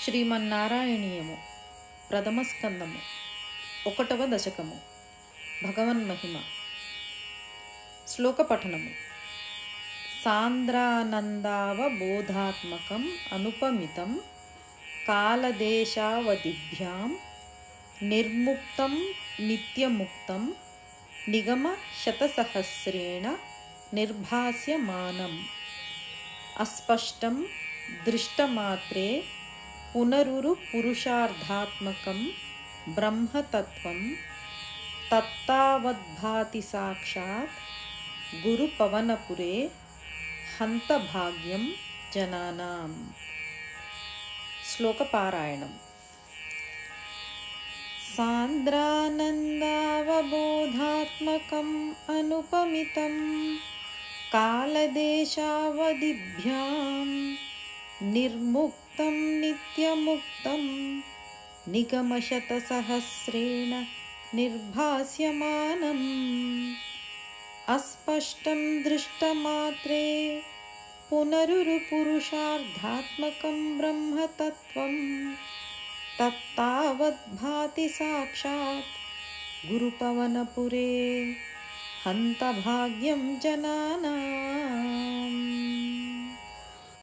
శ్రీమన్నారాయణీయము ప్రథమస్కందము 1వ దశకము భగవన్మహిమ. శ్లోకపఠనము. సాంద్రానందావబోధాత్మకం అనుపమితం కాలదేశావధిభ్యాం నిర్ముక్తం నిత్యముక్తం నిగమ శతసహస్రేణ నిర్భాస్యమానం అస్పష్టం దృష్టమాత్రే పునరురు పురుషార్థాత్మకం బ్రహ్మతత్వం తత్తావద్భాతి సాక్షాత్ గురుపవనపురే హంతభాగ్యం జనానాం. శ్లోకపారాయణం. సాంద్రానందావబోధాత్మకం అనుపమితం కాలదేశావధిభ్యాం నిర్ముక్తం నిత్యముక్తం నిగమశతసహస్రేణ నిర్భాస్యమానం అస్పష్టం దృష్టమాత్రే పునరురు పురుషార్థాత్మకం బ్రహ్మతత్వం తత్తావద్భాతి సాక్షాత్ గురుపవనపురే హంతభాగ్యం జనానాం.